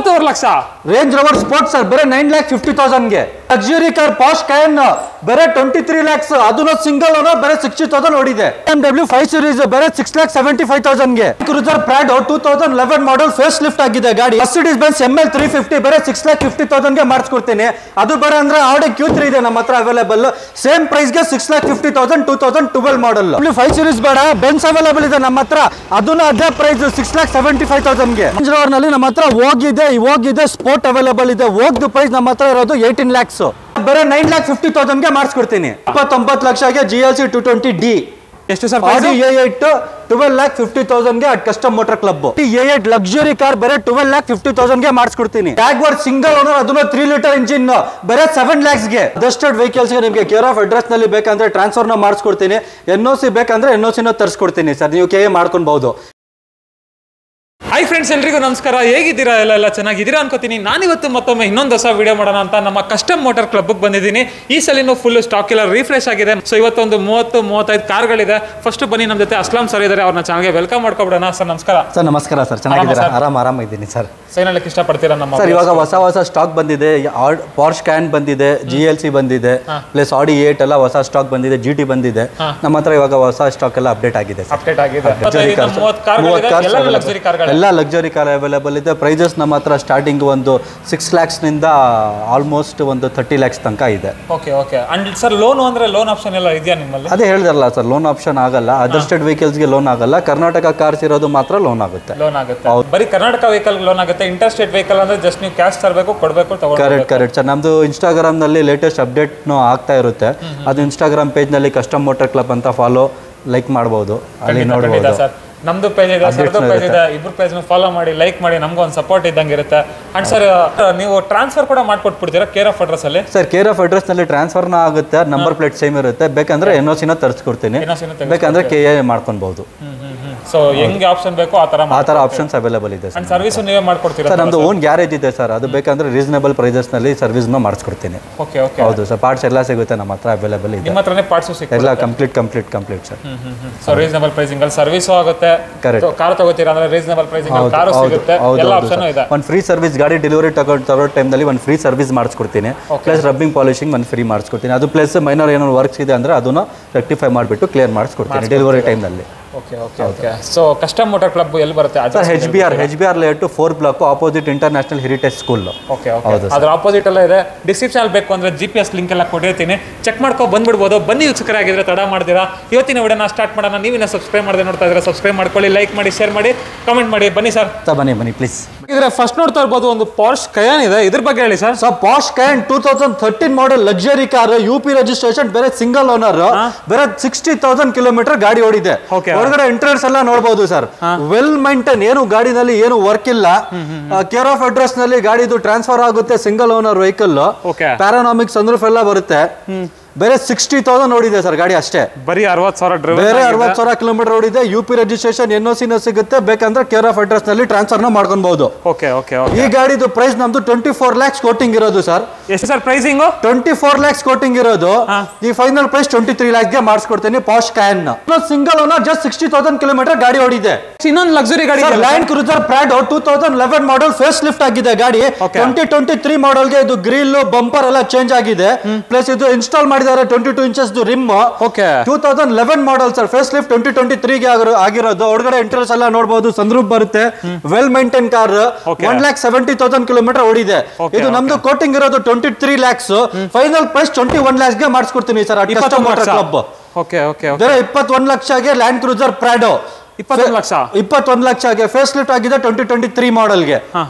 21 lakh Range Rover Sport sir ಬೇರೆ 9,50,000 ಗೆ. Luxury car posh ಕಯನ್ ಬೇರೆ 23 lakhs, ಅದನ್ನು ಸಿಂಗಲ್ ಓನರ್ ಬೇರೆ 60,000 ಓಡಿದೆ. BMW 5 Series ಬೇರೆ 6,75,000 ಗೆ. Cruiser Prado 2011 model face lift ಆಗಿದೆ ಗಾಡಿ. ಮರ್ಸಿಡೀಸ್ ಬೆಂಜ್ ML 350 ಬೇರೆ 6,50,000 ಗೆ ಮಾಡಿಸ್ಕೊಡ್ತೀನಿ. ಅದು ಬೇರೆ ಅಂದ್ರೆ Audi Q3 ಇದೆ ನಮ್ಮ ಹತ್ರ ಅವೈಲೇಬಲ್, ಸೇಮ್ ಪ್ರೈಸ್ ಗೆ 6,50,000 2012 ಮಾಡೆಲ್. 5 Series ಬೇಡ, ಬೆಂಜ್ ಅವೈಲೇಬಲ್ ಇದೆ ನಮ್ಮ ಹತ್ರ, ಅದನ್ನು ಅದೇ ಪ್ರೈಸ್ 6,75,000 ಗೆ. ರೇಂಜ್ ರೋವರ್ ನಲ್ಲಿ ನಮ್ಮ ಹತ್ರ ಹೋಗಿದೆ ಸ್ಪೋರ್ಟ್ ಅವೈಲೇಬಲ್ ಇದೆ. ಹೋಗ್ದು ಪ್ರೈಸ್ ನಮ್ಮ ಹತ್ರ ಇರೋದು 18 lakhs, ಬೇರೆ 9,50,000 ಗೆ ಮಾಡಿಸ್ಕೊಡ್ತೀನಿ. 29 ಲಕ್ಷಗೆ GLC 220D. ಎಷ್ಟು ಸರ್? Audi A8 12,50,000 ಗೆ at custom motor club. A8 luxury car ಬೇರೆ 12,50,000 ಗೆ ಮಾಡಿಸ್ಕೊಡ್ತೀನಿ. ಜಾಗ್ವಾರ್ ಸಿಂಗಲ್ ಓನರ್, ಅದನ್ನು 3 ಲೀಟರ್ ಇಂಜಿನ್ ಬೇರೆ 7 lakhs ಗೆ. ಅಡ್ಜಸ್ಟೆಡ್ ವೆಹಿಕಲ್ಸ್ ಗೆ ನಿಮಗೆ ಕೇರ್ ಆಫ್ ಅಡ್ರೆಸ್ ನಲ್ಲಿ ಬೇಕಂದ್ರೆ ಟ್ರಾನ್ಸ್ಫರ್ ನ ಮಾಡಿಸ್ಕೊಡ್ತೀನಿ. NOC ಬೇಕಂದ್ರೆ NOC ನ ತರಿಸ್ಕೊಡ್ತೀನಿ ಸರ್, ನೀವು KA ಮಾಡ್ಕೊಬಹುದು. ಹಾಯ್ ಫ್ರೆಂಡ್ಸ್, ಎಲ್ರಿಗೂ ನಮಸ್ಕಾರ. ಹೇಗಿದ್ದೀರಾ? ಎಲ್ಲ ಚೆನ್ನಾಗಿದ್ದೀರಾ ಅನ್ಕೋತೀನಿ. ನಾನಿವತ್ತು ಮತ್ತೊಮ್ಮೆ ಇನ್ನೊಂದು ಹೊಸ ವಿಡಿಯೋ ಮಾಡೋಣ ಅಂತ ನಮ್ಮ ಕಸ್ಟಮ್ ಮೋಟರ್ ಕ್ಲಬ್ಗೆ ಬಂದಿದ್ದೀನಿ. ಈ ಸಲಿನೂ ಫುಲ್ ಸ್ಟಾಕ್ ಎಲ್ಲ ರೀಫ್ರೆಶ್ ಆಗಿದೆ. ಸೊ ಇವತ್ತೊಂದು 30-35 ಕಾರ್ಗಳಿದೆ. ಫಸ್ಟ್ ಬನ್ನಿ, ನಮ್ಮ ಜೊತೆ ಅಸ್ಲಾಂ ಸರ್ ಇದ್ದಾರೆ, ಅವ್ರನ್ನ ಚಾನಲ್ಗೆ ವೆಲ್ಕಮ್ ಮಾಡ್ಕೊಬಿಡೋಣ. ಸರ್ ನಮಸ್ಕಾರ. ಸರ್ ನಮಸ್ಕಾರ ಸರ್, ಚೆನ್ನಾಗಿದ್ದೀರಾ? ಆರಾಮಿದ್ದೀನಿ ಸರ್. ಸೈನಲ್ಲಕ್ಕೆ ಇಷ್ಟಪಡ್ತೀರಾ ನಮ್ಮ ಸರ್? ಇವಾಗ ಹೊಸ ಸ್ಟಾಕ್ ಬಂದಿದೆ. ಪಾರ್ಶ್ ಕ್ಯಾನ್ ಬಂದಿದೆ, GLC ಬಂದಿದೆ, ಪ್ಲಸ್ Audi A8 ಎಲ್ಲ ಹೊಸ ಸ್ಟಾಕ್ ಬಂದಿದೆ, GT ಬಂದಿದೆ. ನಮ್ಮ ಹತ್ರ ಇವಾಗ ಹೊಸ ಸ್ಟಾಕ್ ಎಲ್ಲ ಅಪ್ಡೇಟ್ ಆಗಿದೆ. ಎಲ್ಲ ಲಕ್ಸುರಿ ಕಾರ್ ಅವೈಲೇಬಲ್ ಇದೆ. ಪ್ರೈಸಸ್ ನಮ್ಮ ಹತ್ರ ಸ್ಟಾರ್ಟಿಂಗ್ ಒಂದು 6 lakhs ನಿಂದ ಆಲ್ಮೋಸ್ಟ್ ಒಂದು 30 lakhs ತನಕ ಇದೆ. Okay okay. And sir loan ಅಂದ್ರೆ ಲೋನ್ ಆಪ್ಷನ್ ಎಲ್ಲ ಇದೆಯಾ ನಿಮ್ಮಲ್ಲಿ? ಅದೇ ಹೇಳಿದ್ರಲ್ಲ ಸರ್, ಲೋನ್ ಆಪ್ಷನ್ ಆಗಲ್ಲ. ಅಡ್ಜಸ್ಟೆಡ್ ವೆಹಿಕಲ್ಸ್ ಗೆ ಲೋನ್ ಆಗಲ್ಲ. ಕರ್ನಾಟಕ ಕಾರ್ಸ್ ಇರೋದು ಮಾತ್ರ ಲೋನ್ ಆಗುತ್ತೆ. ಬರೀ ಕರ್ನಾಟಕ ವೆಹಿಕಲ್ ಲೋನ್ ಆಗುತ್ತೆ. ಇಂಟರ್ ಸ್ಟೇಟ್ ವೆಹಿಕಲ್ ಅಂದ್ರೆ ಜಸ್ಟ್ ನೀವು ಕ್ಯಾಶ್ ತರಬೇಕು, ಕೊಡಬೇಕು, ತಗೊಳ್ಬೇಕು. Correct sir. ನಮ್ದು ಇನ್ಸ್ಟಾಗ್ರಾಮ್ ನಲ್ಲಿ ಲೇಟೆಸ್ಟ್ ಅಪ್ಡೇಟ್ ಆಗ್ತಾ ಇರುತ್ತೆ. ಅದು ಇನ್ಸ್ಟಾಗ್ರಾಮ್ ಪೇಜ್ ನಲ್ಲಿ ಕಸ್ಟಮ್ ಮೋಟರ್ ಕ್ಲಬ್ ಅಂತ ಫಾಲೋ ಲೈಕ್ ಮಾಡಬಹುದು, ಅಲ್ಲಿ ನೋಡಬಹುದು. ನಮ್ದು ಪೇಜ್ ಇದೆ, ಸರ್ದು ಪೇಜ್ ಇದೆ, ಇಬ್ರು ಪೇಜ್ ಫಾಲೋ ಮಾಡಿ, ಲೈಕ್ ಮಾಡಿ, ನಮ್ಗೆ ಒಂದು ಸಪೋರ್ಟ್ ಇದ್ದಂಗೆ ಇರುತ್ತೆ. ಅಂಡ್ ಸರ್ ನೀವು ಟ್ರಾನ್ಸ್ಫರ್ ಕೂಡ ಮಾಡ್ಕೊಟ್ಬಿಡ್ತೀರಾ ಕೇರ್ ಆಫ್ ಅಡ್ರೆಸ್ ಅಲ್ಲಿ? ಸರ್ ಕೇರ್ ಆಫ್ ಅಡ್ರೆಸ್ ನಲ್ಲಿ ಟ್ರಾನ್ಸ್ಫರ್ ಆಗುತ್ತೆ, ನಂಬರ್ ಪ್ಲೇಟ್ ಸೇಮ್ ಇರುತ್ತೆ. ಬೇಕಂದ್ರೆ NOC ನ ತರಿಸ್ಕೊಡ್ತೀನಿ, ಬೇಕಂದ್ರೆ KA ಮಾಡ್ಕೊಬಹುದು. ಸೊ ಹೆಂಗೆ ಆಪ್ಷನ್ ಬೇಕೋ ಆ ತರ ಆಪ್ಷನ್ಸ್ ಅವೈಲೇಬಲ್ ಇದೆ. ಅಂಡ್ ಸರ್ವಿಸ್ ನೀವೇ ಮಾಡ್ಕೊಡ್ತೀರಾ? ಸರ್ ನಮ್ದು ಓನ್ ಗ್ಯಾರೇಜ್ ಇದೆ ಸರ್, ಅದು ಬೇಕಂದ್ರೆ ರೀಸನೇಬಲ್ ಪ್ರೈಸಸ್ ನಲ್ಲಿ ಸರ್ವಿಸ್ ನ ಮಾಡಿಸ್ಕೊಡ್ತೀನಿ. Okay okay. ಹೌದು ಸರ್, ಪಾರ್ಟ್ಸ್ ಎಲ್ಲ ಸಿಗುತ್ತೆ ನಮ್ಮ ಹತ್ರ ಅವೈಲೇಬಲ್ ಇದೆ. ನಿಮ್ಮ ಹತ್ರನೇ ಪಾರ್ಟ್ಸ್ ಸಿಗುತ್ತೆ ಎಲ್ಲ complete sir. So reasonable pricing ಅಲ್ಲಿ ಸರ್ವಿಸ್ ಆಗುತ್ತೆ. ಕರೆಕ್ಟ್. ಕಾರ್ ತಗೋತೀರಾ ಅಂದ್ರೆ ರೀಸನೇಬಲ್ ಪ್ರೈಸಿಂಗ್ ಅಲ್ಲಿ ಕಾರು ಸಿಗುತ್ತೆ, ಎಲ್ಲ ಆಪ್ಷನ್ ಇದೆ. ಒಂದು ಫ್ರೀ ಸರ್ವಿಸ್, ಗಾಡಿ ಡೆಲಿವರಿ ತರೋ ಟೈಮ್ ನಲ್ಲಿ ಒಂದು ಫ್ರೀ ಸರ್ವಿಸ್ ಮಾಡಿಸ್ಕೊಡ್ತೀನಿ. ಪ್ಲಸ್ ರಬ್ಬಿಂಗ್ ಪಾಲಿಶಿಂಗ್ ಒಂದು ಫ್ರೀ ಮಾಡಿಸ್ಕೊಡ್ತೀನಿ. ಅದು ಪ್ಲಸ್ ಮೈನರ್ ಏನೋ ವರ್ಕ್ಸ್ ಇದೆ ಅಂದ್ರೆ ಅದನ್ನ ರೆಕ್ಟಿಫೈ ಮಾಡಿಬಿಟ್ಟು ಕ್ಲಿಯರ್ ಮಾಡಿಸ್ಕೊಡ್ತೀನಿ ಡೆಲಿವರಿ ಟೈಮ್ ನಲ್ಲಿ. Okay okay okay. So custom motor club ಎಲ್ಲಿ ಬರುತ್ತೆ? Sir HBR layout 4 block opposite international heritage school. Okay okay. ಅದ್ರ ಆಪೋಸಿಟ್ ಎಲ್ಲ ಇದೆ. ಡಿಸ್ಕ್ರಿಪ್ಷನ್ ಬೇಕು ಅಂದ್ರೆ GPS ಲಿಂಕ್ ಎಲ್ಲ ಕೊಟ್ಟಿರ್ತೀನಿ, ಚೆಕ್ ಮಾಡ್ಕೊ ಬಂದ್ಬಿಡ್ಬೋದು. ಬನ್ನಿ ವೀಕ್ಷಕರಾಗಿದ್ರೆ ತಡ ಮಾಡ್ತೀರಾ, ಇವತ್ತಿನ ವಿಡಿಯೋನ ಸ್ಟಾರ್ಟ್ ಮಾಡೋಣ. ನೀವಿನ ಸಬ್ಸ್ಕ್ರೈಬ್ ಮಾಡದೆ ನೋಡ್ತಾ ಇದ್ರೆ ಸಬ್ಸ್ಕ್ರೈಬ್ ಮಾಡ್ಕೊಳ್ಳಿ, ಲೈಕ್ ಮಾಡಿ, ಶೇರ್ ಮಾಡಿ, ಕಮೆಂಟ್ ಮಾಡಿ. ಬನ್ನಿ ಸರ್, ಬನ್ನಿ ಪ್ಲೀಸ್. ಇದ್ರೆ ಫಸ್ಟ್ ನೋಡ್ತಾ ಇರ್ಬೋದು ಒಂದು ಪಾರ್ಶ್ ಕಯಾನ್ ಇದೆ, ಇದ್ರ ಬಗ್ಗೆ ಹೇಳಿ sir. Sir Porsche Cayenne 2013 model luxury car, UP registration, ಬೇರೆ ಸಿಂಗಲ್ ಓನರ್, ಬೇರೆ 60,000 ಕಿಲೋಮೀಟರ್ ಗಾಡಿ ಓಡಿದೆ. ಹೊರಗಡೆ ಇಂಟೀರಿಯರ್ಸ್ ಎಲ್ಲ ನೋಡಬಹುದು ಸರ್, ವೆಲ್ ಮೈಂಟೈನ್, ಏನು ಗಾಡಿನಲ್ಲಿ ಏನು ವರ್ಕ್ ಇಲ್ಲ. ಕೇರ್ ಆಫ್ ಅಡ್ರೆಸ್ ನಲ್ಲಿ ಗಾಡಿದು ಟ್ರಾನ್ಸ್ಫರ್ ಆಗುತ್ತೆ, ಸಿಂಗಲ್ ಓನರ್ ವೆಹಿಕಲ್, ಪ್ಯಾರಾನಾಮಿಕ್ ಸನ್ರೂಫ್ ಎಲ್ಲ ಬರುತ್ತೆ. ಬೇರೆ 60,000 ಓಡಿದೆ ಸರ್ ಗಾಡಿ ಅಷ್ಟೇ. ಬರೀ 60,000 ಬೇರೆ 60,000 ಕಿಲೋಮೀಟರ್ ಓಡಿದೆ. UP ರಿಜಿಸ್ಟ್ರೇಷನ್, NOC ನ ಸಿಗುತ್ತೆ. ಬೇಕಂದ್ರೆ ಕೇರ್ ಆಫ್ ಅಡ್ರೆಸ್ ನಲ್ಲಿ ಟ್ರಾನ್ಸ್ಫರ್ ನ ಮಾಡ್ಕೊಬಹುದು. ಈ ಗಾಡಿದು ಪ್ರೈಸ್ ನಮ್ದು 24 lakhs ಕೋಟಿಂಗ್ ಇರೋದು ಸರ್. ಎಷ್ಟು ಸರ್ ಪ್ರೈಸಿಂಗ್? 24 lakhs ಕೋಟಿಂಗ್ ಇರೋದು. ಈ ಫೈನಲ್ ಪ್ರೈಸ್ 23 lakhs ಗೆ ಮಾಡಿಸ್ಕೊಡ್ತೀನಿ. Porsche Cayenne single owner, just 60,000 kilometre ಗಾಡಿ ಓಡಿದೆ. ಇನ್ನೊಂದು ಲಕ್ಸುರಿ ಗಾಡಿ Land Cruiser Prado 2011 model face lift ಆಗಿದೆ ಗಾಡಿ. 2023 ಮಾಡೆಲ್ ಗೆ ಇದು ಗ್ರಿಲ್, ಬಂಪರ್ ಎಲ್ಲ ಚೇಂಜ್ ಆಗಿದೆ. ಪ್ಲಸ್ ಇದು ಇನ್ಸ್ಟಾಲ್ ಮಾಡಿದ್ದಾರೆ 22 inches rim. 2011 model sir, face lift 2023 ಗೆ ಆಗಿರೋದು. ಒಳಗಡೆ ಇಂಟೀರಿಯರ್ಸ್ ಎಲ್ಲ ನೋಡಬಹುದು, ಸನ್ರೂಫ್ ಬರುತ್ತೆ. ವೆಲ್ ಮೈಂಟೈನ್ ಕಾರ್, 1,70,000 ಕಿಲೋಮೀಟರ್ ಓಡಿದೆ. ಇದು ನಮ್ದು ಕೋಟಿಂಗ್ ಇರೋದು 23 lakhs. ಫೈನಲ್ ಪ್ರೈಸ್ 21 lakhs ಗೆ ಮಾಡಿಸ್ಕೊಡ್ತೀನಿ ಸರ್. 21 ಲಕ್ಷಗೆ ಲ್ಯಾಂಡ್ ಕ್ರೂಸರ್ ಪ್ರಾಡೋ 21 ಲಕ್ಷಗೆ ಫೇಸ್ ಲಿಫ್ಟ್ ಆಗಿದೆ 2023 ಮಾಡೆಲ್ ಗೆ.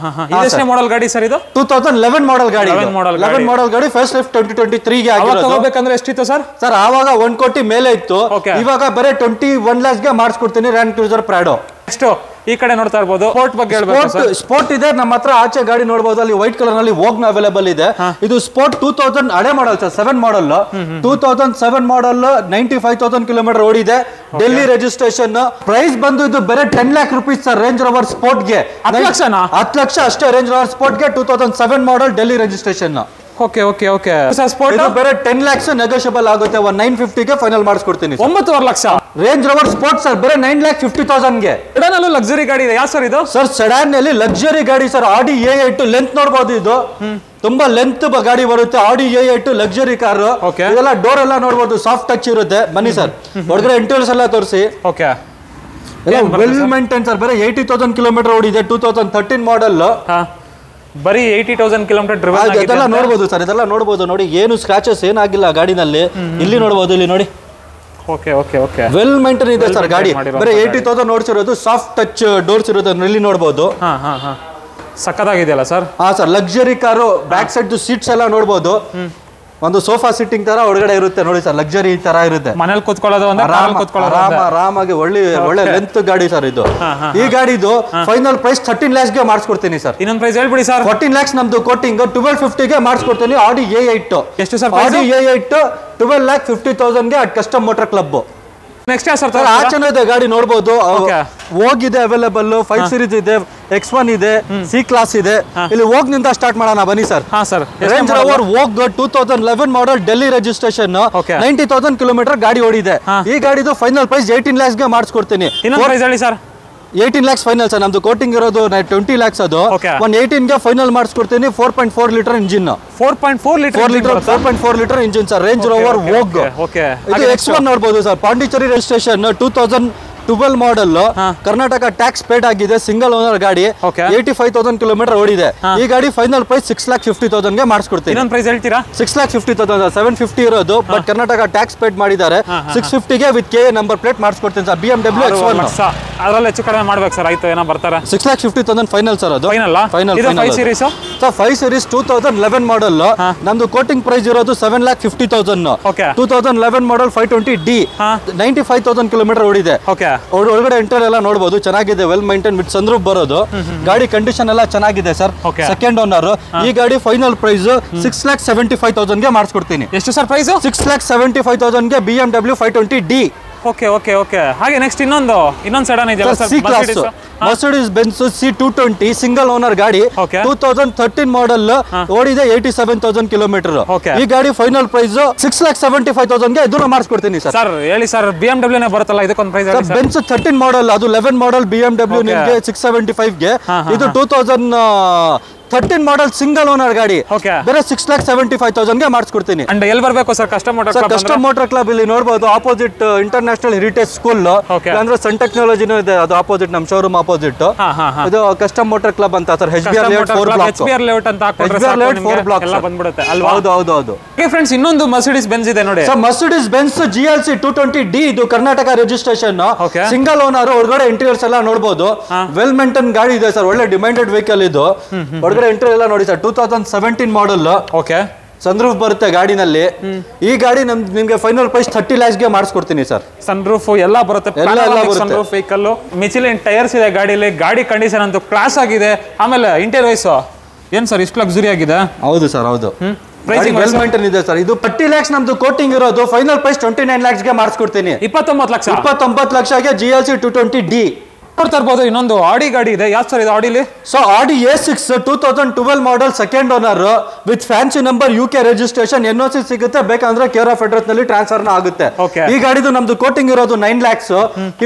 ಇದೆಷ್ಟನೇ ಮಾಡೆಲ್ ಗಾಡಿ ಸರ್ ಇದು? 2011 ಮಾಡೆಲ್ ಗಾಡಿ. 11 ಮಾಡೆಲ್ ಗಾಡಿ, ಫೇಸ್ ಲಿಫ್ಟ್ 2023 ಗೆ ಆಗಿರೋದು. ತಗೋಬೇಕಂದ್ರೆ ಎಷ್ಟಿತ್ತು ಸರ್? ಸರ್ ಆವಾಗ 1 ಕೋಟಿ ಮೇಲೆ ಇತ್ತು. ಇವಾಗ ಬರೀ 21 lakhs ಗೆ ಮಾಡಿಸ್ಕೊಡ್ತೀನಿ ಲ್ಯಾಂಡ್ ಕ್ರೂಸರ್ ಪ್ರಾಡೋ. ನೆಕ್ಸ್ಟ್ ಈ ಕಡೆ ನೋಡ್ತಾ ಇರಬಹುದು ಸ್ಪೋರ್ಟ್ ಬಗ್ಗೆ ಹೇಳ್ಬೇಕು. ಸ್ಪೋರ್ಟ್ ಇದೆ ನಮ್ಮ ಹತ್ರ, ಆಚೆ ಗಾಡಿ ನೋಡಬಹುದು. ಅಲ್ಲಿ ವೈಟ್ ಕಲರ್ ನಲ್ಲಿ ವೋಗ್ನ ಅವೈಲೇಬಲ್ ಇದೆ. ಇದು ಸ್ಪೋರ್ಟ್ 2000 ಹಳೆ ಮಾಡಲ್ ಸರ್, 7 ಮಾಡಲ್. 2007 ಮಾಡಲ್, 95,000 ಕಿಲೋಮೀಟರ್ ಓಡಿದೆ. ಡೆಲ್ಲಿ ರಿಜಿಸ್ಟ್ರೇಷನ್. ಪ್ರೈಸ್ ಬಂದು ಇದು ಬೇರೆ 10 lakh rupees sir. Range Rover Sport ಗೆ 10 ಲಕ್ಷ ಅಷ್ಟೇ. ರೇಂಜ್ ರೋವರ್ ಸ್ಪೋರ್ಟ್ ಗೆ 2007 model, Delhi registration. Okay okay okay sir sport ಇದು ಬೇರೆ 10 lakhs ನೆಗೋಷಿಯಬಲ್ ಆಗುತ್ತೆ. 950 ಗೆ ಫೈನಲ್ ಮಾಡಿಸ್ಕೊಡ್ತೀನಿ. 9.5 lakh Range Rover Sport sir ಬರೀ 9,50,000 ಗೆ. ಸೆಡಾನ್ ಅಲ್ಲೂ ಲಕ್ಸುರಿ ಗಾಡಿ ಇದೆ. ಯಾವ ಸರ್ ಇದು? ಸರ್ ಸೆಡಾನ್ ನಲ್ಲಿ ಲಕ್ಸುರಿ ಗಾಡಿ ಸರ್. ಆಡಿ A8 ಲೆಂತ್ ನೋಡಬಹುದು. ಇದು ತುಂಬಾ ಲೆಂತ್ ಗಾಡಿ ಬರುತ್ತೆ. ಆಡಿ A8 ಲಕ್ಸುರಿ ಕಾರ್. ಇದೆಲ್ಲ ಡೋರ್ ಎಲ್ಲ ನೋಡಬಹುದು, ಸಾಫ್ಟ್ ಟಚ್ ಇರುತ್ತೆ. ಬನ್ನಿ ಸರ್ ಹೊರಗಡೆ ಇಂಟೀರಿಯರ್ಸ್ ಎಲ್ಲ ತೋರಿಸಿ. Okay well maintain sir. ಬರೀ 80,000 ಕಿಲೋಮೀಟರ್ ಓಡಿದೆ. 2013 ಮಾಡೆಲ್. ಬರೀ 80,000 ಕಿಲೋಮೀಟರ್ ಡ್ರೈವ್ ಇದೆಲ್ಲ ನೋಡಬಹುದು ಸರ್. ಇದೆಲ್ಲ ನೋಡಬಹುದು ನೋಡಿ, ಏನು ಸ್ಕ್ರಾಚಸ್ ಏನಾಗಿಲ್ಲ ಗಾಡಿನಲ್ಲಿ. ಇಲ್ಲಿ ನೋಡಬಹುದು, ಇಲ್ಲಿ ನೋಡಿ. Okay okay okay well maintain ಇದೆ ಸರ್ ಗಾಡಿ. ಬರೀ 80,000 ಓಡಿಸಿರೋದು. ಸಾಫ್ಟ್ ಟಚ್ ಡೋರ್ಸ್ ಇರೋದು, ಇಲ್ಲಿ ನೋಡಬಹುದು. ಸಕ್ಕತ್ತಾಗಿದೆಯಲ್ಲ ಸರ್. ಹಾ sir luxury car. Back side seats ಎಲ್ಲ ನೋಡಬಹುದು. ಒಂದು ಸೋಫಾ ಸಿಟ್ಟಿಂಗ್ ತರ ಒಳಗಡೆ ಇರುತ್ತೆ ನೋಡಿ ಸರ್. ಲಕ್ಸುರಿ ತರ ಇರುತ್ತೆ. ಮನೇಲಿ ಕೂತ್ಕೊಳ್ಳೋದು ಆರಾಮಾಗಿ ಒಳ್ಳೆ ಲೆಂತ್ ಗಾಡಿ ಸರ್ ಇದು. ಈ ಗಾಡಿದು ಫೈನಲ್ ಪ್ರೈಸ್ 13 lakhs ಗೆ ಮಾಡಿಸ್ಕೊಡ್ತೀನಿ ಸರ್. ಇನ್ನೊಂದು ಪ್ರೈಸ್ ಹೇಳ್ಬಿಡಿ ಸರ್. 14 lakhs ನಮ್ದು ಕೋಟಿಂಗ್. 1250 ಗೆ ಮಾಡಿಸ್ಕೊಡ್ತೀನಿ. ಆಡಿ A8. ಎಷ್ಟು ಸರ್? ಆಡಿ A8 12,50,000 ಗೆ at custom motor club. Next ಯಾವ ಸರ್? ಆ ಚೆನ್ನಾಗಿದೆ ಗಾಡಿ ನೋಡಬಹುದು. ಹೋಗಿದೆ ಅವೈಲೇಬಲ್. 5 Series ಇದೆ, X1 ಇದೆ, C ಕ್ಲಾಸ್ ಇದೆ. ಇಲ್ಲಿ ಹೋಗ್ನಿಂದ ಸ್ಟಾರ್ಟ್ ಮಾಡೋಣ ಬನ್ನಿ ಸರ್. ಹಾ sir. Range Rover Vogue 2011 model, Delhi registration. 90,000 kilometre ಗಾಡಿ ಓಡಿದೆ. ಈ ಗಾಡಿದು ಫೈನಲ್ ಪ್ರೈಸ್ 18 lakhs ಗೆ ಮಾಡಿಸ್ಕೊಡ್ತೀನಿ. ಇನ್ನೊಂದು ಪ್ರೈಸ್ ಹೇಳಿ ಸರ್. 18 lakhs final sir. ನಮ್ದು ಕೋಟಿಂಗ್ ಇರೋದು 20 lakhs. ಅದು 118 ಗೆ ಫೈನಲ್ ಮಾಡಿಸ್ಕೊಡ್ತೀನಿ. 4.4 litre engine. 4.4 litre engine sir. Range Rover Vogue. ಇದು X1 ನೋಡಬಹುದು ಸರ್. Pondicherry registration. 2012 model. Karnataka tax paid ಆಗಿದೆ. ಸಿಂಗಲ್ ಓನರ್ ಗಾಡಿ. 85,000 ಕಿಲೋಮೀಟರ್ ಓಡಿದೆ. ಈ ಗಾಡಿ ಫೈನಲ್ ಪ್ರೈಸ್ 6,50,000 ಗೆ ಮಾಡಿಸ್ಕೊಡ್ತೀನಿ. ಇನ್ನೊಂದು ಪ್ರೈಸ್ ಹೇಳ್ತೀರಾ? 6,50,000. 750 ಇರೋದು, ಬಟ್ ಕರ್ನಾಟಕ ಟ್ಯಾಕ್ಸ್ ಪೇಡ್ ಮಾಡಿದ್ದಾರೆ. 650 ಗೆ ವಿತ್ KA ನಂಬರ್ ಪ್ಲೇಟ್ ಮಾಡಿಸ್ಕೊಡ್ತೀನಿ ಸರ್. BMW X1. ಅದರಲ್ಲಿ ಹೆಚ್ಚು ಕಡಿಮೆ ಮಾಡ್ಬೇಕು ಸರ್. ಆಯ್ತು ಏನೋ ಬರ್ತಾರೆ. 6,50,000 ಫೈನಲ್ ಸರ್. ಅದು final. 5 Series sir. 5 Series 2011 model. ನಮ್ದು ಕೋಟಿಂಗ್ ಪ್ರೈಸ್ ಇರೋದು 7,50,000. 2011 ಮಾಡೆಲ್ 520D. 95,000 ಕಿಲೋಮೀಟರ್ ಓಡಿದೆ. ಒಳಗಡೆ ಇಂಟರ್ ಎಲ್ಲ ನೋಡಬಹುದು. ಚೆನ್ನಾಗಿದೆ. ವೆಲ್ ಮೈಂಟೈನ್ ವಿತ್ ಸನ್ರೂಫ್ ಬರೋದು. ಗಾಡಿ ಕಂಡೀಷನ್ ಎಲ್ಲ ಚೆನ್ನಾಗಿದೆ ಸರ್. Second owner. ಈ ಗಾಡಿ ಫೈನಲ್ ಪ್ರೈಸ್ 6,75,000 ಗೆ ಮಾಡಿಸ್ಕೊಡ್ತೀನಿ. ಎಷ್ಟು ಸರ್ ಪ್ರೈಸ್? 6,75,000 ಗೆ BMW 520D. Okay okay okay. ಹಾಗೆ ನೆಕ್ಸ್ಟ್ ಇನ್ನೊಂದು ಸೆಡಾನ್ ಇದೆಯಲ್ಲ sir? C class Mercedes Benz C220 single owner ಗಾಡಿ. 2013 ಮಾಡೆಲ್ ಓಡಿದೆ. 87,000 ಕಿಲೋಮೀಟರ್. ಈ ಗಾಡಿ ಫೈನಲ್ ಪ್ರೈಸ್ 6,75,000 ಗೆ ಇದನ್ನ ಮಾಡಿಸ್ಕೊಡ್ತೀನಿ ಸರ್. ಸರ್ ಹೇಳಿ ಸರ್. BMW ನೇ ಬರುತ್ತಲ್ಲ, ಇದಕ್ಕೊಂದು ಪ್ರೈಸ್ ಹೇಳಿ ಸರ್. Benz 13 model. ಅದು 11 ಮಾಡೆಲ್ BMW ನಿಮಗೆ 675 ಗೆ. ಇದು 2013 ಮಾಡೆಲ್ ಸಿಂಗಲ್ ಓನರ್ ಗಾಡಿ. ಬೇರೆ 6,75,000 ಗೆ ಮಾಡಿಸ್ಕೊಡ್ತೀನಿ. ಅಂಡ್ ಎಲ್ಲಿ ಬರಬೇಕು ಸರ್? ಕಸ್ಟಮ್ ಮೋಟರ್ ಕ್ಲಬ್ ಇಲ್ಲಿ ನೋಡಬಹುದು. ಆಪೋಸಿಟ್ ಇಂಟರ್ನ್ಯಾಷನಲ್ ಹೆರಿಟೇಜ್ ಸ್ಕೂಲ್ ಅಂದ್ರೆ ಸನ್ ಟೆಕ್ನಾಲಜಿನೂ ಇದೆ. ಅದು ಆಪೋಸಿಟ್ ನಮ್ಮ ಶೋರೂಮ್ ಆಪೋಸಿಟ್. ಇದು ಕಸ್ಟಮ್ ಮೋಟರ್ ಕ್ಲಬ್ ಅಂತ ಸರ್. HBR ಲೇಔಟ್ 4 ಬ್ಲಾಕ್ ಎಲ್ಲ ಬಂದ್ಬಿಡುತ್ತೆ ಅಲ್ವಾ? ಹೌದು. ಓಕೆ ಫ್ರೆಂಡ್ಸ್, ಇನ್ನೊಂದು Mercedes Benz ಇದೆ ನೋಡಿ sir. Mercedes Benz GLC 220D. ಇದು ಕರ್ನಾಟಕ ರಿಜಿಸ್ಟ್ರೇಷನ್. Single owner. ಹೊರಗಡೆ ಇಂಟೀರಿಯರ್ಸ್ ಎಲ್ಲ ನೋಡಬಹುದು. ವೆಲ್ ಮೇಂಟೈನ್ ಗಾಡಿ ಇದೆ ಸರ್. ಒಳ್ಳೆ ಡಿಮ್ಯಾಂಡೆಡ್ ವೆಹಿಕಲ್ ಇದು. ಇಂಟೀರಿಯರ್ ಎಲ್ಲ ನೋಡಿ ಸರ್. 2017 ಮಾಡೆಲ್. ಸನ್ರೂಫ್ ಬರುತ್ತೆ ಗಾಡಿನಲ್ಲಿ. ಈ ಗಾಡಿ ನಿಮ್ಗೆ ಫೈನಲ್ ಪ್ರೈಸ್ 30 lakhs ಗೆ ಮಾಡಿಸ್ಕೊಡ್ತೀನಿ ಸರ್. ಸನ್ರೂಫ್ ಎಲ್ಲ ಬರುತ್ತೆ. Sunroof vehicle. ಮಿಚಿಲಿನ್ ಟೈರ್ಸ್ ಇದೆ ಗಾಡಿಯಲ್ಲಿ. ಗಾಡಿ ಕಂಡೀಷನ್ ಅಂತೂ ಕ್ಲಾಸ್ ಆಗಿದೆ. ಆಮೇಲೆ ಇಂಟೀರಿಯರ್ ವೈಸ್ ಏನ್ ಸರ್ ಇಷ್ಟು ಲಕ್ಸುರಿ ಆಗಿದೆ? ಹೌದು ಸರ್, ಹೌದು. ವೆಲ್ ಮೇಂಟೈನ್ ಇದೆ ಸರ್. ಇದು 30 lakhs ನಮ್ದು ಕೋಟಿಂಗ್ ಇರೋದು. ಫೈನಲ್ ಪ್ರೈಸ್ 29 lakhs ಗೆ ಮಾಡಿಸ್ಕೊಡ್ತೀನಿ. 29 ಲಕ್ಷಗೆ GLC 220D. ನೋಡ್ತಾ ಇರ್ಬೋದು. ಇನ್ನೊಂದು ಆಡಿ ಗಾಡಿ ಇದೆ. ಯಾವ ಸರ್ ಇದು ಆಡಿಲಿ? ಸೊ ಆಡಿ A6 2012 model, second owner with fancy number, UK registration. NOC ಸಿಗುತ್ತೆ. ಬೇಕಂದ್ರೆ ಕೇರ್ ಆಫ್ ಅಡ್ರೆಸ್ ನಲ್ಲಿ ಟ್ರಾನ್ಸ್ಫರ್ ಆಗುತ್ತೆ. ಈ ಗಾಡಿದು ನಮ್ದು ಕೋಟಿಂಗ್ ಇರೋದು 9 lakhs.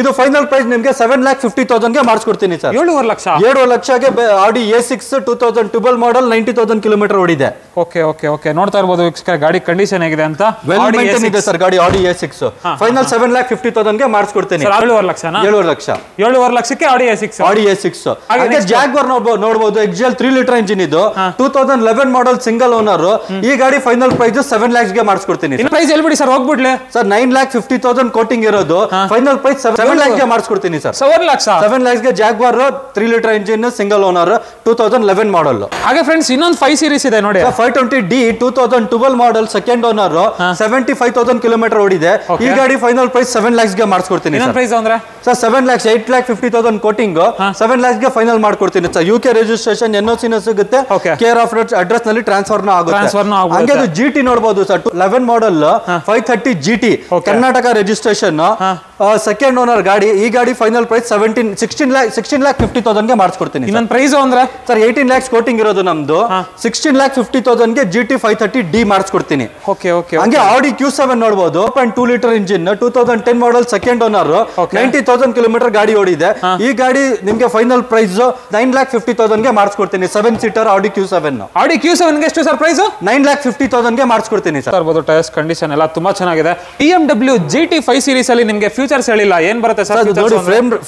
ಇದು ಫೈನಲ್ ಪ್ರೈಸ್ ನಿಮ್ಗೆ 7,50,000 ಗೆ ಮಾಡಿಸ್ಕೊಡ್ತೀನಿ ಸರ್. 7.5 ಲಕ್ಷಗೆ ಆಡಿ A6 2012 ಮಾಡೆಲ್, 90,000 ಕಿಲೋಮೀಟರ್ ಓಡಿದೆ. ಓಕೆ ನೋಡ್ತಾ ಇರ್ಬೋದು ಗಾಡಿ ಕಂಡೀಷನ್ ಹೇಗಿದೆ ಅಂತ. ವೆಲ್ ಮೇಂಟೈನ್ ಇದೆ ಸರ್ ಗಾಡಿ. ಆಡಿ A6 ಫೈನಲ್ 7,50,000 ಗೆ ಮಾಡಿಸ್ಕೊಡ್ತೀನಿ. 7.5 ಲಕ್ಷ. 7.5 ಲಕ್ಷಕ್ಕೆ ಆಡಿ A6. ಹಾಗೆ ಜಾಗ್ವಾರ್ ನೋಡಬಹುದು. XL 3 litre engine. ಇದು 2011 ಮಾಡೆಲ್ ಸಿಂಗಲ್ ಓನರ್. ಈ ಗಾಡಿ ಫೈನಲ್ ಪ್ರೈಸ್ 7 lakhs ಗೆ ಮಾಡಿಸ್ಕೊಡ್ತೀನಿ. ಪ್ರೈಸ್ ಹೇಳ್ಬಿಡಿ ಸರ್, ಹೋಗ್ಬಿಡ್ಲಿ ಸರ್. 9,50,000 ಕೋಟಿಂಗ್ ಇರೋದು. ಫೈನಲ್ ಪ್ರೈಸ್ 7 lakhs ಗೆ ಮಾಡಿಸ್ಕೊಡ್ತೀನಿ ಸರ್. 7 lakhs ಗೆ Jaguar 3 litre engine single owner 2011 model. ಹಾಗೆ ಫ್ರೆಂಡ್ಸ್, ಇನ್ನೊಂದು 5 Series ಇದೆ ನೋಡಿ. 520D 2012 model, second owner, 75,000 kilometre ಓಡಿದೆ. ಈ ಗಾಡಿ ಫೈನಲ್ ಪ್ರೈಸ್ 7 lakhs ಗೆ ಮಾಡಿಸ್ಕೊಡ್ತೀನಿ. ಪ್ರೈಸ್ ಅಂದ್ರೆ ಸರ್ 7 lakhs, 8,50,000 ಕೋಟಿಂಗ್. 7 lakhs ಗೆ ಫೈನಲ್ ಮಾಡ್ಕೊಡ್ತೀನಿ ಸರ್. UK ರಿಜಿಸ್ಟ್ರೇಷನ್, NOC ಸಿಗುತ್ತೆ. ಕೇರ್ ಆಫ್ ಅಡ್ರೆಸ್ ನಲ್ಲಿ ಟ್ರಾನ್ಸ್ಫರ್ ಆಗುತ್ತೆ. ಹಂಗೆ ಅದು GT ನೋಡಬಹುದು sir. 11 model 530 GT Karnataka registration. Second owner ಗಾಡಿ. ಈ ಗಾಡಿ ಫೈನಲ್ ಪ್ರೈಸ್ 16,50,000 ಗೆ ಮಾಡಿಸ್ಕೊಡ್ತೀನಿ. ಇನ್ನೊಂದು ಪ್ರೈಸ್ ಅಂದ್ರೆ ಸರ್ 18 lakhs ಕೋಟಿಂಗ್ ಇರೋದು ನಮ್ದು. 16,50,000 ಗೆ GT 530D ಮಾಡಿಸ್ಕೊಡ್ತೀನಿ. Okay okay. ಹಂಗೆ Audi Q7 ನೋಡಬಹುದು. 2 ಲೀಟರ್ ಇಂಜಿನ್, 2010 ಮಾಡಲ್, ಸೆಕೆಂಡ್ ಓನರ್, 90,000 ಕಿಲೋಮೀಟರ್ ಗಾಡಿ ಓಡಿದೆ. ಈ ಗಾಡಿ ನಿಮ್ಗೆ ಫೈನಲ್ ಪ್ರೈಸ್ 9,50,000 ಗೆ ಮಾಡಿಸ್ಕೊಡ್ತೀನಿ. 7 seater Audi Q7. Audi Q7 ಗೆ ಎಷ್ಟು ಸರ್ ಪ್ರೈಸ್? 9,50,000 ಗೆ ಮಾಡಿಸ್ಕೊಡ್ತೀನಿ ಸರ್. ಟೈರ್ಸ್ ಕಂಡೀಷನ್ ಎಲ್ಲ ತುಂಬಾ ಚೆನ್ನಾಗಿದೆ. BMW GT 5 ಸೀರೀಸ್ ಅಲ್ಲಿ ನಿಮ್ಗೆ ಫ್ಯೂಚರ್ಸ್ ಹೇಳಿಲ್ಲ, ಏನ್ ಬರುತ್ತೆ ಸರ್? ನೋಡಿ,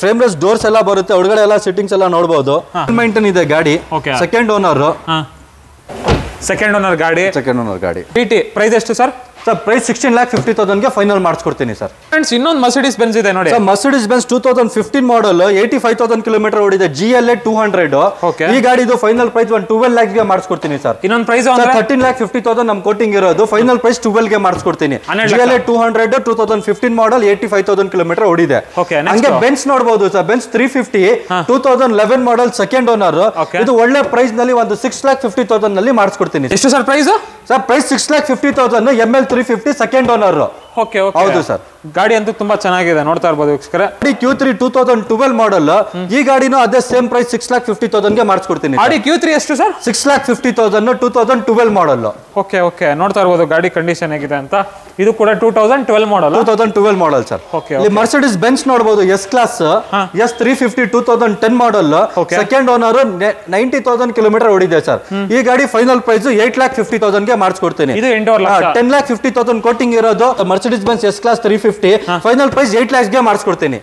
ಫ್ರೇಮ್ಲೆಸ್ ಡೋರ್ಸ್ ಎಲ್ಲ ಬರುತ್ತೆ, ಒಳಗಡೆ ಎಲ್ಲ ಸೆಟ್ಟಿಂಗ್ಸ್ ಎಲ್ಲ ನೋಡಬಹುದು. ಮೇಂಟೈನ್ ಇದೆ ಗಾಡಿ. ಸೆಕೆಂಡ್ ಓನರ್ ಗಾಡಿ. GT ಪ್ರೈಸ್ ಎಷ್ಟು ಸರ್? ಸರ್ ಪ್ರೈಸ್ 16,50,000 ಗೆ ಫೈನಲ್ ಮಾಡಿಸ್ಕೊಡ್ತೀನಿ ಸರ್. ಫ್ರೆಂಡ್ಸ್ ಇನ್ನೊಂದು ಮರ್ಸಿಡೀಸ್ ಬೆಂಜ್ ಇದೆ ನೋಡಿ. ಸರ್ ಮರ್ಸಿಡೀಸ್ ಬೆಂಜ್ 2015 ಮಾಡಲ್, 85,000 ಕಿಲೋಮೀಟರ್ ಓಡಿದೆ. GLA 200. ಈ ಗಾಡಿದು ಫೈನಲ್ ಪ್ರೈಸ್ 12 lakhs ಗೆ ಮಾಡಿಸ್ಕೊಡ್ತೀನಿ ಸರ್. ಇನ್ನೊಂದು ಪ್ರೈಸ್ 13,50,000 ನಮ್ ಕೋಟಿಂಗ್ ಇರೋದು. ಫೈನಲ್ ಪ್ರೈಸ್ 12 ಗೆ ಮಾಡಿಸ್ಕೊಡ್ತೀನಿ. GLA 200 2015 ಮಾಡಲ್, 85,000 ಕಿಲೋಮೀಟರ್ ಓಡಿದೆ. ಹಂಗೆ ಬೆಂಚ್ ನೋಡಬಹುದು ಸರ್. Benz 350 2011 model, second owner. ಇದು ಒಳ್ಳೆ ಪ್ರೈಸ್ ನಲ್ಲಿ ಒಂದು 6,50,000 ನಲ್ಲಿ ಮಾಡಿಸ್ಕೊಡ್ತೀನಿ. ಎಷ್ಟು sir price? Sir price 6,50,000. ML 350 second owner. Okay okay. ಹೌದು ಸರ್. ಗಾಡಿ ಅಂತೂ ತುಂಬಾ ಚೆನ್ನಾಗಿದೆ, ನೋಡ್ತಾ ಇರಬಹುದು ವೀಕ್ಷಕರೇ. Q3 2012 ಮಾಡಲ್. ಈ ಗಾಡಿನೂ ಅದೇ ಸೇಮ್ ಪ್ರೈಸ್ 6,50,000 ಗೆ ಮಾಡಿಸ್ಕೊಡ್ತೀನಿ. Audi Q3 ಎಷ್ಟು ಸರ್? 6,50,000 2012 ಮಾಡಲ್. Okay okay. ನೋಡ್ತಾ ಇರಬಹುದು ಗಾಡಿ ಕಂಡೀಷನ್ ಹೇಗಿದೆ ಅಂತ. ಇದು ಕೂಡ 2012 ಮಾಡಲ್ ಸರ್. ಇಲ್ಲಿ ಮರ್ಸಿಡೀಸ್ ಬೆಂಚ್ ನೋಡಬಹುದು. ಎಸ್ ಕ್ಲಾಸ್ S350 2010 ಮಾಡಲ್, ಸೆಕೆಂಡ್ ಓನರ್, 90,000 ಕಿಲೋಮೀಟರ್ ಓಡಿದೆ ಸರ್. ಈ ಗಾಡಿ ಫೈನಲ್ ಪ್ರೈಸ್ 8,50,000 ಗೆ ಮಾಡಿಸ್ಕೊಡ್ತೀನಿ. 10,50,000 ಕೋಟಿಂಗ್ ಇರೋದು. Mercedes Benz S class 350 final price 8 lakhs ಗೆ ಮಾಡಿಸ್ಕೊಡ್ತೀನಿ.